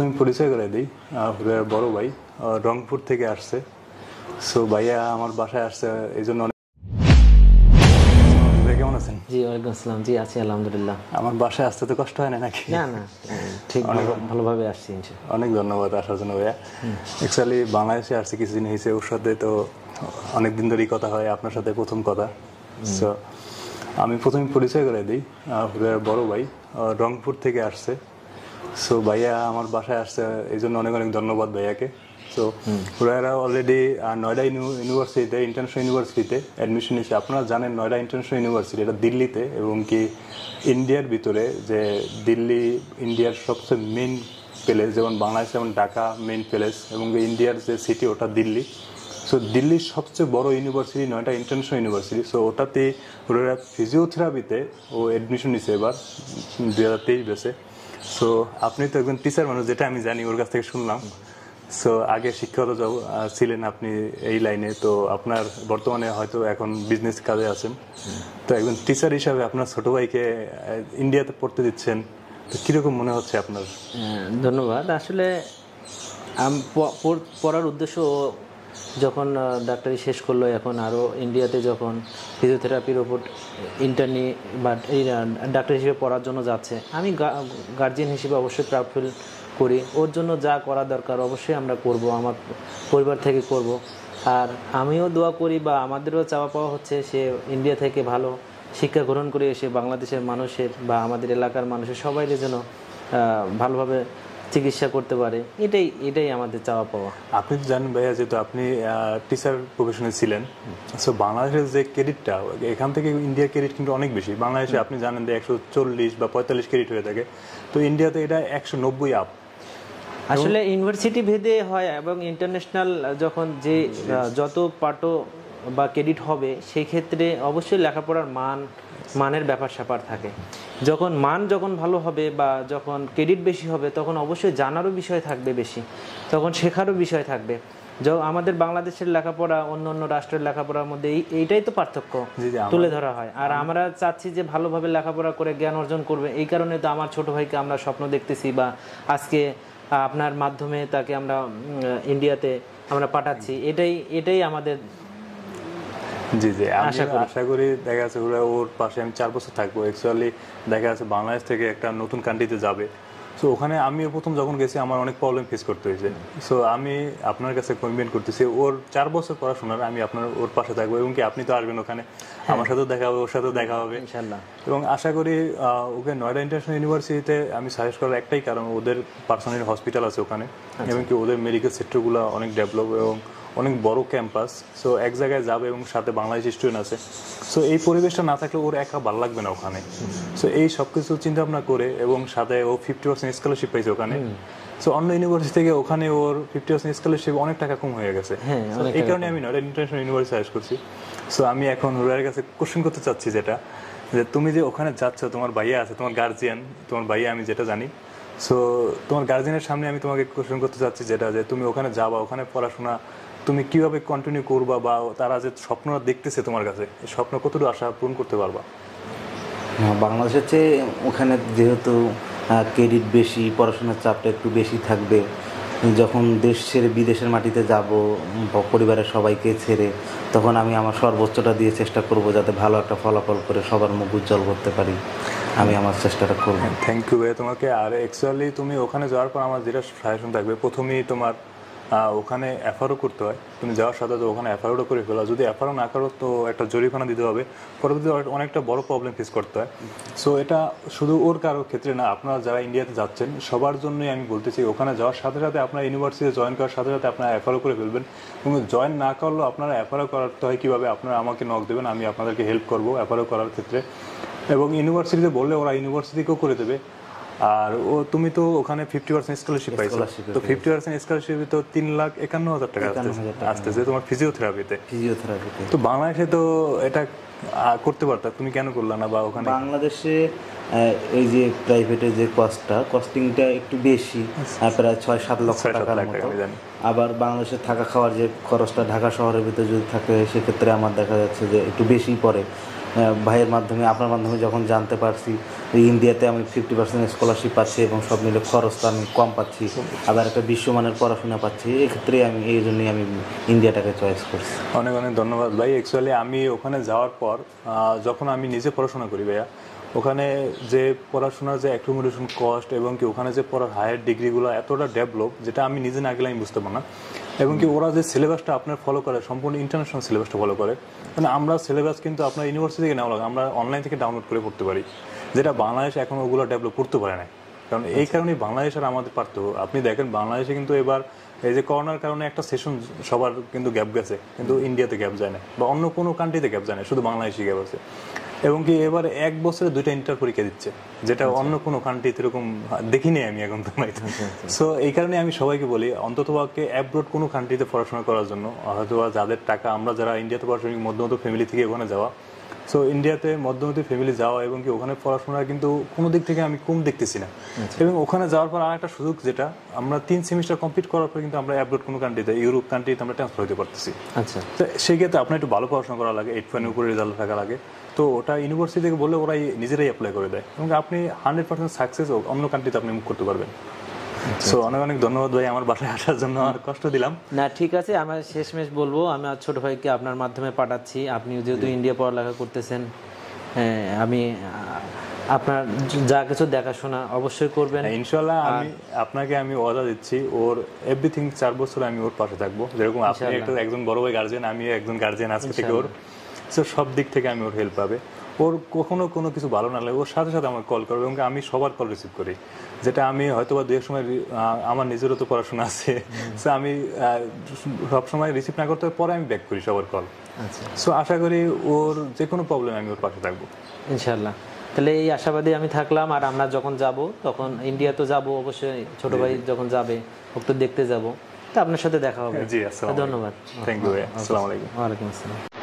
আমি পরিচয় করে দিই, হুরের বড় ভাই রংপুর থেকে আসছে। সো ভাইয়া আমার বাসায় আসছে, এই জন্য কেমন আছেন? জি ওয়ালাইকুম আসসালাম। জি আছি আলহামদুলিল্লাহ। আমার বাসায় আসতে তো কষ্ট হয় না নাকি? না না, ঠিক ভালোভাবে আসছি। অনেক ধন্যবাদ আসার জন্য ভাইয়া। অ্যাকচুয়ালি বাংলাদেশে আসছে কিছুদিন হয়েছে, ওর সাথে তো অনেকদিন ধরেই কথা হয়, আপনার সাথে প্রথম কথা। সো আমি প্রথমে পরিচয় করে দিই, হুরের বড় ভাই রংপুর থেকে আসছে। সো ভাইয়া আমার বাসায় আসছে, এই জন্য অনেক অনেক ধন্যবাদ ভাইয়াকে। সো হুরায়রা অলরেডি নয়ডা ইউনিভার্সিটিতে, ইন্টারন্যাশনাল ইউনিভার্সিটিতে অ্যাডমিশন নিয়েছে। আপনারা জানেন নয়ডা ইন্টারন্যাশনাল ইউনিভার্সিটি এটা দিল্লিতে, এবং কি ইন্ডিয়ার ভিতরে, যে দিল্লি ইন্ডিয়ার সবচেয়ে মেন প্লেস, যেমন বাংলাদেশ যেমন ঢাকা মেন প্লেস, এবং ইন্ডিয়ার যে সিটি ওটা দিল্লি। সো দিল্লির সবচেয়ে বড় ইউনিভার্সিটি নয়টা ইন্টারন্যাশনাল ইউনিভার্সিটি। সো ওটাতে হুরায়রা ফিজিওথেরাপিতে ও অ্যাডমিশন নিয়েছে এবার 2023 বেসে। সো আপনি তো একজন টিচার মানুষ, যেটা আমি জানি, ওর কাছ থেকে শুনলাম। সো আগে শিক্ষকতা ছিলেন আপনি এই লাইনে, তো আপনার বর্তমানে হয়তো এখন বিজনেস কাজে আছেন। তো একজন টিচার হিসাবে আপনার ছোট ভাইকে ইন্ডিয়াতে পড়তে দিচ্ছেন, তো কীরকম মনে হচ্ছে আপনার? ধন্যবাদ। আসলে পড়ার উদ্দেশ্য, যখন ডাক্তারি শেষ করলো, এখন আরও ইন্ডিয়াতে যখন ফিজিওথেরাপির ওপর ইন্টার্নি বা এই ডাক্তার হিসেবে পড়ার জন্য যাচ্ছে, আমি গার্জিয়ান হিসেবে অবশ্যই প্রাউড ফিল করি। ওর জন্য যা করা দরকার অবশ্যই আমরা করব, আমার পরিবার থেকে করব। আর আমিও দোয়া করি, বা আমাদেরও চাওয়া পাওয়া হচ্ছে, সে ইন্ডিয়া থেকে ভালো শিক্ষা গ্রহণ করে এসে বাংলাদেশের মানুষের বা আমাদের এলাকার মানুষের সবাই যেন ভালোভাবে চিকিৎসা করতে পারে, এটাই আমাদের চাওয়া পাওয়া। আপনি তো জানেন ভাইয়া, যেহেতু আপনি টিচার প্রফেশনে ছিলেন, সো বাংলাদেশের যে ক্রেডিটটা, এখান থেকে ইন্ডিয়ার ক্রেডিট কিন্তু অনেক বেশি। বাংলাদেশে আপনি জানেন যে 140 বা 45 ক্রেডিট হয়ে থাকে, তো ইন্ডিয়াতে এটা 190 আপ। আসলে ইউনিভার্সিটি ভেদে হয়, এবং ইন্টারন্যাশনাল যখন যে যত পাটো বা ক্রেডিট হবে, সেই ক্ষেত্রে অবশ্যই লেখাপড়ার মানের ব্যাপার স্যাপার থাকে। যখন ভালো হবে বা যখন ক্রেডিট বেশি হবে, তখন অবশ্যই জানারও বিষয় থাকবে বেশি, তখন শেখারও বিষয় থাকবে। আমাদের বাংলাদেশের লেখাপড়া অন্য অন্য রাষ্ট্রের লেখাপড়ার মধ্যে এইটাই তো পার্থক্য তুলে ধরা হয়। আর আমরা চাচ্ছি যে ভালোভাবে লেখাপড়া করে জ্ঞান অর্জন করবে। এই কারণে তো আমার ছোট ভাইকে আমরা স্বপ্ন দেখতেছি, বা আজকে আপনার মাধ্যমে তাকে আমরা ইন্ডিয়াতে আমরা পাঠাচ্ছি। এটাই আমাদের। জি জি, আশা করি দেখা যাচ্ছে ওর পাশে আমি 4 বছর থাকবো। অ্যাকচুয়ালি দেখা যাচ্ছে বাংলাদেশ থেকে একটা নতুন কান্ট্রিতে যাবে। সো ওখানে আমিও প্রথম যখন গেছি আমার অনেক প্রবলেম ফেস করতে হয়েছে। সো আমি আপনার কাছে কমিটমেন্ট করতেছি, ওর 4 বছর পড়াশোনার আমি ওর পাশে থাকবো, এবং কি আপনি তো আসবেন ওখানে, আমার সাথেও দেখা হবে, ওর সাথেও দেখা হবে ইনশাআল্লাহ। এবং আশা করি ওকে নয়ডা ইন্টারন্যাশনাল ইউনিভার্সিটিতে আমি সাজেস্ট করার একটাই কারণ, ওদের পার্সোনাল হসপিটাল আছে ওখানে, এবং কি ওদের মেডিকেল সেক্টরগুলো অনেক ডেভেলপ এবং অনেক বড় ক্যাম্পাস। সো এক জায়গায় যাবে এবং সাথে বাংলাদেশি স্টুডেন্ট আছে। সো এই পরিবেশটা না থাকলে ওর একা ভালো লাগবে না ওখানে। সো এই সব কিছু চিন্তা ভাবনা করে, এবং সাথে ও 50% স্কলারশিপ পাইছে ওখানে। সো অন্য ইউনিভার্সিটি থেকে ওখানে ওর 50% স্কলারশিপ অনেক টাকা কম হয়ে গেছে। এই কারণে আমি নয়ডা ইন্টারন্যাশনাল ইউনিভার্সিটি সাজেস্ট করছি। সো আমি এখন রুরার কাছে কোশ্চেন করতে চাচ্ছি, যেটা যে তুমি যে ওখানে যাচ্ছ, তোমার ভাইয়া আছে, তোমার গার্জিয়ান, তোমার ভাইয়া, আমি যেটা জানি। সো তোমার গার্জিয়ানের সামনে আমি তোমাকে কোশ্চেন করতে চাচ্ছি, যেটা যে তুমি ওখানে যাবা, ওখানে পড়াশোনা তুমি কিভাবে কন্টিনিউ করবা, বা তারা যে স্বপ্নটা দেখতেছে তোমার কাছে, এই স্বপ্ন কতটুকু আশা পূরণ করতে পারবা? বাংলাদেশের চেয়ে ওখানে যেহেতু ক্রেডিট বেশি, পড়াশোনার চাপটা একটু বেশি থাকবে। যখন দেশ ছেড়ে বিদেশের মাটিতে যাব, পরিবারের সবাইকে ছেড়ে, তখন আমি আমার সর্বোচ্চটা দিয়ে চেষ্টা করব যাতে ভালো একটা ফলাফল করে সবার মুখ উজ্জ্বল করতে পারি। আমি আমার চেষ্টাটা করব। থ্যাংক ইউ ভাই তোমাকে। আর অ্যাকচুয়ালি তুমি ওখানে যাওয়ার পর আমার যেটা সাজেশন থাকবে, প্রথমেই তোমার ওখানে এফআরও করতে হয়। তুমি যাওয়ার সাথে তো ওখানে এফআরওটা করে ফেলো। যদি এফআরও না করো তো একটা জরিমানা দিতে হবে, পরবর্তীতে অনেকটা বড় প্রবলেম ফেস করতে হয়। সো এটা শুধু ওর কারোর ক্ষেত্রে না, আপনারা যারা ইন্ডিয়াতে যাচ্ছেন সবার জন্যই আমি বলতেছি, ওখানে যাওয়ার সাথে সাথে আপনার ইউনিভার্সিটিতে জয়েন করার সাথে সাথে আপনারা এফআরও করে ফেলবেন। এবং জয়েন না করলেও আপনারা এফআরও করতে হয় কীভাবে, আপনারা আমাকে নক দেবেন, আমি আপনাদেরকে হেল্প করবো এফআরও করার ক্ষেত্রে। এবং ইউনিভার্সিটিতে বললে ওরা ইউনিভার্সিটিকেও করে দেবে। আর তুমি তো ওখানে 50% স্কলারশিপ পাইছো, তো 50% স্কলারশিপ তো 3,51,000 টাকা আসতেছে তোমার ফিজিওথেরাপিতে। তো বাংলাদেশে তো এটা করতে পারতা, তুমি কেন করলা না? বা ওখানে বাংলাদেশে এই যে প্রাইভেটের যে কস্টিংটা একটু বেশি, প্রায় 6-7 লক্ষ টাকার মতো। আবার বাংলাদেশে থাকা খাওয়ার যে খরচটা ঢাকা শহরের ভিতরে যদি থাকে, সেক্ষেত্রে আমার দেখা যাচ্ছে যে একটু বেশি পড়ে। ভাইয়ের মাধ্যমে, আপনার মাধ্যমে যখন জানতে পারছি ইন্ডিয়াতে আমি 50% স্কলারশিপ পাচ্ছি এবং সব মিলে খরচটা আমি কম পাচ্ছি, আবার একটা বিশ্বমানের পড়াশোনা পাচ্ছি, এক্ষেত্রে আমি এই জন্যই আমি ইন্ডিয়াটাকে চয়েস করছি। অনেক অনেক ধন্যবাদ ভাই। অ্যাকচুয়ালি আমি ওখানে যাওয়ার পর যখন আমি নিজে পড়াশোনা করি ভাইয়া, ওখানে যে পড়াশোনার যে অ্যাকোমোডেশন কস্ট এবং কি ওখানে যে পড়ার হায়ার ডিগ্রিগুলো এতটা ডেভেলপ, যেটা আমি নিজে না গেলে আমি বুঝতে পারবো না। এবং কি ওরা যে সিলেবাসটা আপনার ফলো করে সম্পূর্ণ ইন্টারন্যাশনাল সিলেবাসটা ফলো করে, মানে আমরা সিলেবাস কিন্তু আপনার ইউনিভার্সিটি থেকে নেওয়া লাগে, আমরা অনলাইন থেকে ডাউনলোড করে পড়তে পারি, যেটা বাংলাদেশ এখন ওগুলো ডেভেলপ করতে পারে না। কারণ এই কারণেই বাংলাদেশ আর আমাদের পার্থক্য। আপনি দেখেন বাংলাদেশে কিন্তু এবার এই যে করোনার কারণে একটা সেশন সবার কিন্তু গ্যাপ গেছে, কিন্তু ইন্ডিয়াতে গ্যাপ যায় না বা অন্য কোনো কান্ট্রিতে গ্যাপ যায় না, শুধু বাংলাদেশে গ্যাপ আছে। এবং কি এবার 1 বছরে 2টা ইন্টার পরীক্ষা দিচ্ছে, যেটা অন্য কোনো কান্ট্রিতে এরকম দেখিনি আমি এখন তো নাই। সো এই কারণে আমি সবাইকে বলি অন্ততপক্ষে অ্যাব্রোড কোনো কান্ট্রিতে পড়াশোনা করার জন্য, হয়তো যাদের টাকা, আমরা যারা ইন্ডিয়াতে পড়াশোনা মধ্যমত ফ্যামিলি থেকে ওখানে যাওয়া, সো ইন্ডিয়াতে মধ্যমতি ফ্যামিলি যাওয়া এবং কি ওখানে পড়াশোনা কিন্তু কোনো দিক থেকে আমি কম দেখতেছি না। এবং ওখানে যাওয়ার পর আর একটা সুযোগ, যেটা আমরা 3 সেমিস্টার কমপ্লিট করার পর কিন্তু আমরা অ্যাব্রোড কোনো কান্ট্রিতে, ইউরোপ কান্ট্রিতে আমরা ট্রান্সফার হতে পারতেছি। আচ্ছা, তো সেই ক্ষেত্রে আপনার একটু ভালো পড়াশোনা করা লাগে, 8.5 উপরে রেজাল্ট থাকা লাগে, তো ওটা ইউনিভার্সিটি থেকে বললে ওরাই নিজেরাই অ্যাপ্লাই করে দেয় এবং আপনি 100% সাকসেস অন্য কান্ট্রিতে আপনি মুভ করতে পারবেন। সো অনেক অনেক ধন্যবাদ ভাই আমার বাসায় আসার জন্য, আর কষ্ট দিলাম না। ঠিক আছে, আমার শেষমেশ বলবো, আমি আর ছোট ভাইকে আপনার মাধ্যমে পাঠাচ্ছি। আপনি যেহেতু ইন্ডিয়া পড়ালেখা করতেছেন, আমি আপনার যা কিছু দেখাশোনা অবশ্যই করবেন ইনশাআল্লাহ। আমি আপনাকে আমি ওয়াদা দিচ্ছি, ওর এভরিথিং 4 বছর আমি ওর পাশে থাকবো। যেরকম আপনি একজন বড় ভাই গার্জিয়ান, আমি একজন গার্জিয়ান আজকে থেকে ওর। সো সব দিক থেকে আমি ওর হেল্প পাবে। ওর কখনো কোনো কিছু ভালো না লাগে ওর সাথে সাথে আমার কল করবে, এবং আমি সবার কল রিসিভ করি, যেটা আমি হয়তো বা 2 এক সময় আমার নিজেরও তো পড়াশোনা আছে, সো আমি সবসময় রিসিভ না করতে পরে আমি ব্যাক করি সবার কল। সো আশা করি ওর যে কোনো প্রবলেম আমি ওর পাশে থাকবো ইনশাআল্লাহ। তাহলে এই আশাবাদী আমি থাকলাম। আর আমরা যখন যাব তখন ইন্ডিয়া তো যাব অবশ্যই, ছোট ভাই যখন যাবে ওকে দেখতে যাব, তো আপনার সাথে দেখা হবে। জি, আসসালামু আলাইকুম। ধন্যবাদ। থ্যাংক ইউ, আসসালামু আলাইকুম। ওয়ালাইকুম আসসালাম।